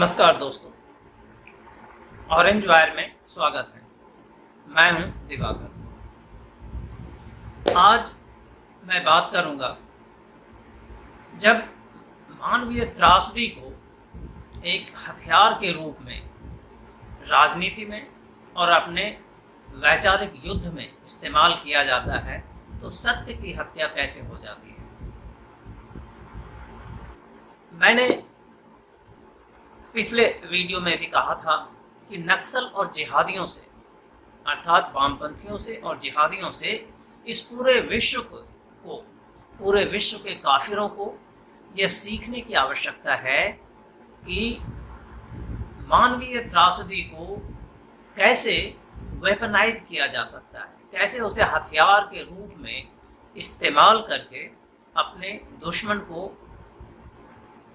नमस्कार दोस्तों, orange wire में स्वागत है। मैं हूं दिवाकर। आज मैं बात करूंगा जब मानवीय त्रासदी को एक हथियार के रूप में राजनीति में और अपने वैचारिक युद्ध में इस्तेमाल किया जाता है तो सत्य की हत्या कैसे हो जाती है। मैंने पिछले वीडियो में भी कहा था कि नक्सल और जिहादियों से अर्थात वामपंथियों से और जिहादियों से इस पूरे विश्व के काफिरों को यह सीखने की आवश्यकता है कि मानवीय त्रासदी को कैसे वेपनाइज किया जा सकता है, कैसे उसे हथियार के रूप में इस्तेमाल करके अपने दुश्मन को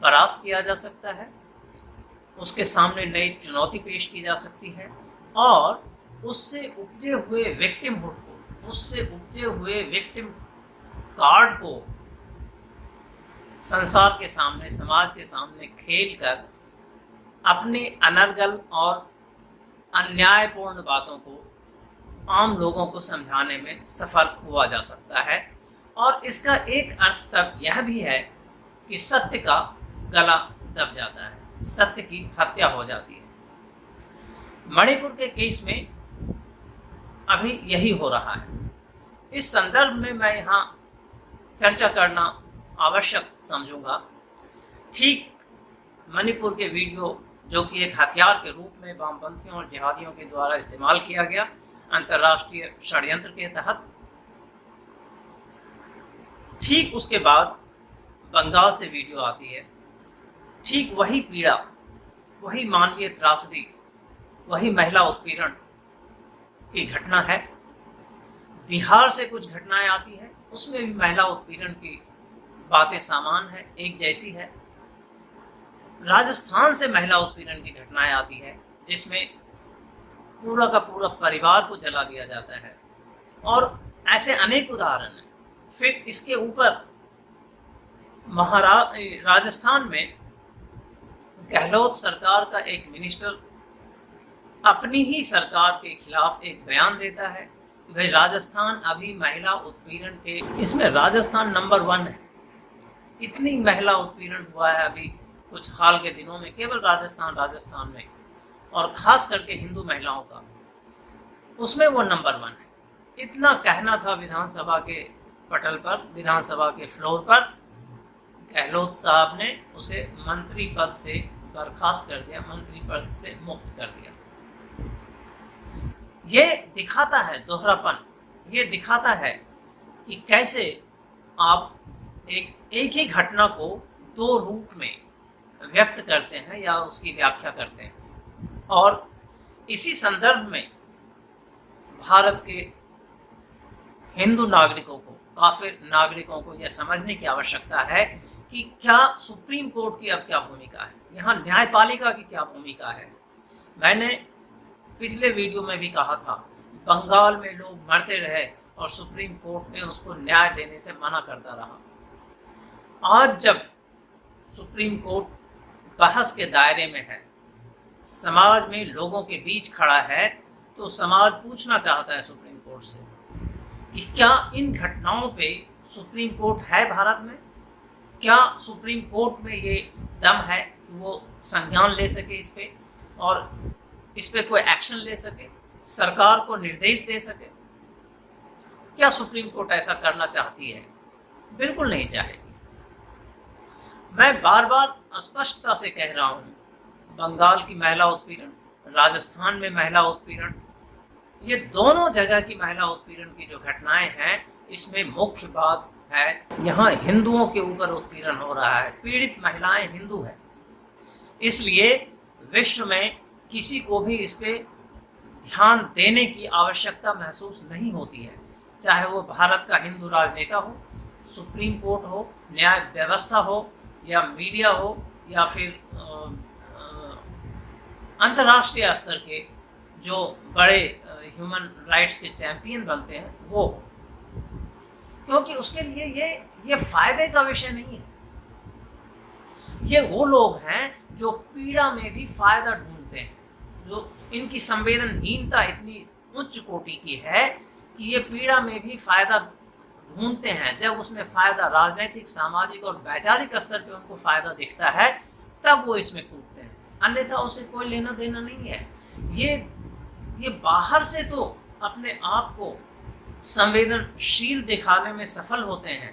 परास्त किया जा सकता है, उसके सामने नई चुनौती पेश की जा सकती है और उससे उपजे हुए विक्टिमहुड को, उससे उपजे हुए विक्टिम कार्ड को संसार के सामने, समाज के सामने खेलकर अपने अनर्गल और अन्यायपूर्ण बातों को आम लोगों को समझाने में सफल हुआ जा सकता है। और इसका एक अर्थ तब यह भी है कि सत्य का गला दब जाता है, सत्य की हत्या हो जाती है। मणिपुर के केस में अभी यही हो रहा है। इस संदर्भ में मैं यहाँ चर्चा करना आवश्यक समझूंगा। ठीक मणिपुर के वीडियो जो कि एक हथियार के रूप में वामपंथियों और जिहादियों के द्वारा इस्तेमाल किया गया अंतर्राष्ट्रीय षड्यंत्र के तहत, ठीक उसके बाद बंगाल से वीडियो आती है। ठीक वही पीड़ा, वही मानवीय त्रासदी, वही महिला उत्पीड़न की घटना है। बिहार से कुछ घटनाएं आती है, उसमें भी महिला उत्पीड़न की बातें समान है, एक जैसी है। राजस्थान से महिला उत्पीड़न की घटनाएं आती है जिसमें पूरा का पूरा परिवार को जला दिया जाता है और ऐसे अनेक उदाहरण हैं। फिर इसके ऊपर राजस्थान में गहलोत सरकार का एक मिनिस्टर अपनी ही सरकार के खिलाफ एक बयान देता है कि भाई राजस्थान अभी महिला उत्पीड़न के इसमें राजस्थान नंबर 1 है। इतनी महिला उत्पीड़न हुआ है अभी कुछ हाल के दिनों में केवल राजस्थान में, और खास करके हिंदू महिलाओं का, उसमें वो नंबर 1 है। इतना कहना था विधानसभा के पटल पर, विधानसभा के फ्लोर पर, गहलोत साहब ने उसे मंत्री पद से बर्खास्त कर दिया, मंत्री पद से मुक्त कर दिया। ये दिखाता है दोहरापन, ये दिखाता है कि कैसे आप एक ही घटना को दो रूप में व्यक्त करते हैं या उसकी व्याख्या करते हैं। और इसी संदर्भ में भारत के हिंदू नागरिकों को, काफिर नागरिकों को यह समझने की आवश्यकता है कि क्या सुप्रीम कोर्ट की अब क्या भूमिका है, यहाँ न्यायपालिका की क्या भूमिका है। मैंने पिछले वीडियो में भी कहा था, बंगाल में लोग मरते रहे और सुप्रीम कोर्ट ने उसको न्याय देने से मना करता रहा। आज जब सुप्रीम कोर्ट बहस के दायरे में है, समाज में लोगों के बीच खड़ा है, तो समाज पूछना चाहता है सुप्रीम कोर्ट से कि क्या इन घटनाओं पे सुप्रीम कोर्ट है भारत में? क्या सुप्रीम कोर्ट में ये दम है कि वो संज्ञान ले सके इस पे और इस पे कोई एक्शन ले सके, सरकार को निर्देश दे सके? क्या सुप्रीम कोर्ट ऐसा करना चाहती है? बिल्कुल नहीं चाहेगी। मैं बार बार स्पष्टता से कह रहा हूँ, बंगाल की महिला उत्पीड़न, राजस्थान में महिला उत्पीड़न, ये दोनों जगह की महिला उत्पीड़न की जो घटनाएं हैं, इसमें मुख्य बात है यहाँ हिंदुओं के ऊपर उत्पीड़न हो रहा है। पीड़ित महिलाएं हिंदू हैं, इसलिए विश्व में किसी को भी इस पे ध्यान देने की आवश्यकता महसूस नहीं होती है। चाहे वो भारत का हिंदू राजनेता हो, सुप्रीम कोर्ट हो, न्याय व्यवस्था हो, या मीडिया हो, या फिर अंतर्राष्ट्रीय स्तर के जो बड़े ह्यूमन राइट्स के चैंपियन बनते हैं वो हो, क्योंकि उसके लिए ये फायदे का विषय नहीं है। ये वो लोग हैं जो पीड़ा में भी फायदा ढूंढते हैं, जो इनकी संवेदनहीनता इतनी उच्च कोटि की है कि ये पीड़ा में भी फायदा ढूंढते हैं। जब उसमें फायदा राजनीतिक, सामाजिक और वैचारिक स्तर पे उनको फायदा दिखता है तब वो इसमें कूदते हैं, अन्यथा उसे कोई लेना देना नहीं है। ये बाहर से तो अपने आप को संवेदनशील दिखाने में सफल होते हैं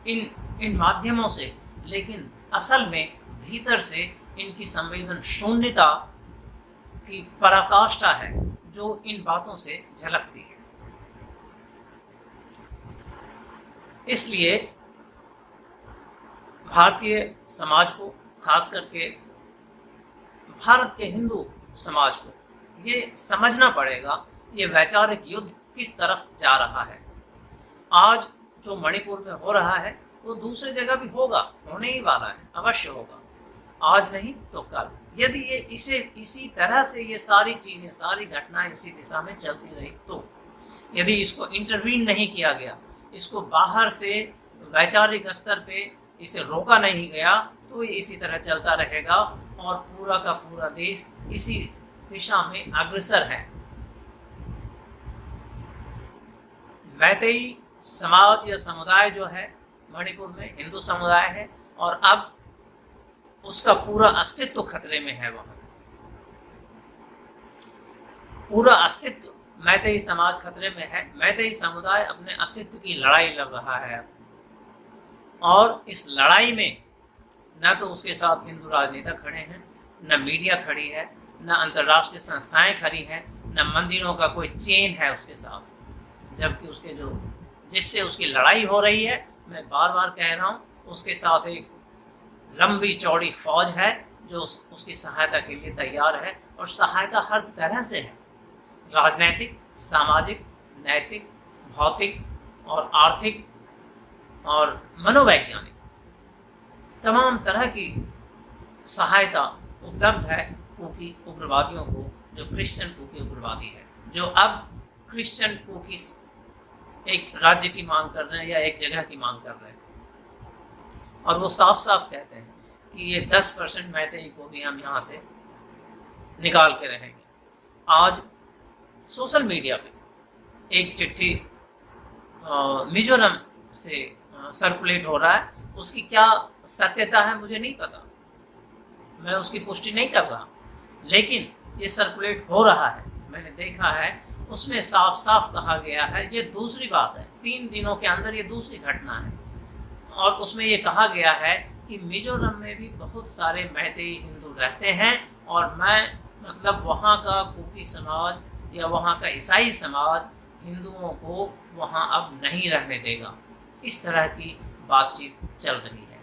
इन माध्यमों से, लेकिन असल में भीतर से इनकी संवेदन शून्यता की पराकाष्ठा है जो इन बातों से झलकती है। इसलिए भारतीय समाज को, खास करके भारत के हिंदू समाज को ये समझना पड़ेगा ये वैचारिक युद्ध किस तरफ जा रहा है। आज जो मणिपुर में हो रहा है वो दूसरी जगह भी होगा, होने ही वाला है, अवश्य होगा, आज नहीं तो कल। यदि ये इसी तरह से ये सारी चीजें, सारी घटनाएं इसी दिशा में चलती रही तो, यदि इसको इंटरवीन नहीं किया गया, इसको बाहर से वैचारिक स्तर पे इसे रोका नहीं गया, तो ये इसी तरह चलता रहेगा और पूरा का पूरा देश इसी दिशा में अग्रसर है। मैतेई समाज या समुदाय जो है मणिपुर में हिंदू समुदाय है और अब उसका पूरा अस्तित्व खतरे में है। वहां पूरा अस्तित्व मैतेई समाज खतरे में है। मैतेई समुदाय अपने अस्तित्व की लड़ाई लड़ रहा है और इस लड़ाई में न तो उसके साथ हिंदू राजनेता खड़े हैं, न मीडिया खड़ी है, न अंतर्राष्ट्रीय संस्थाएं खड़ी हैं, न मंदिरों का कोई चेन है उसके साथ। जबकि उसके जिससे उसकी लड़ाई हो रही है, मैं बार बार कह रहा हूँ, उसके साथ एक लंबी चौड़ी फौज है जो उसकी सहायता के लिए तैयार है और सहायता हर तरह से है, राजनैतिक, सामाजिक, नैतिक, भौतिक और आर्थिक और मनोवैज्ञानिक तमाम तरह की सहायता उपलब्ध है कुकी उग्रवादियों को, जो क्रिश्चियन कुकी उग्रवादी है, जो अब क्रिश्चियन कुकी एक राज्य की मांग कर रहे हैं या एक जगह की मांग कर रहे हैं। और वो साफ साफ कहते हैं कि ये 10% मैतेई को भी हम यहाँ से निकाल के रहेंगे। आज सोशल मीडिया पे एक चिट्ठी मिजोरम से सर्कुलेट हो रहा है, उसकी क्या सत्यता है मुझे नहीं पता, मैं उसकी पुष्टि नहीं कर रहा, लेकिन ये सर्कुलेट हो रहा है, मैंने देखा है। उसमें साफ साफ कहा गया है, ये दूसरी बात है, 3 दिनों के अंदर ये दूसरी घटना है, और उसमें ये कहा गया है कि मिजोरम में भी बहुत सारे मैतेई हिंदू रहते हैं और वहाँ का कुकी समाज या वहाँ का ईसाई समाज हिंदुओं को वहाँ अब नहीं रहने देगा। इस तरह की बातचीत चल रही है।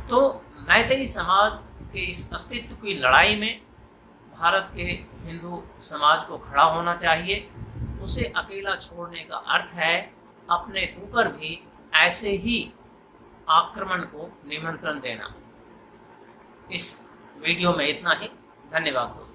तो मैतेई समाज के इस अस्तित्व की लड़ाई में भारत के हिंदू समाज को खड़ा होना चाहिए। उसे अकेला छोड़ने का अर्थ है अपने ऊपर भी ऐसे ही आक्रमण को निमंत्रण देना। इस वीडियो में इतना ही। धन्यवाद दोस्तों।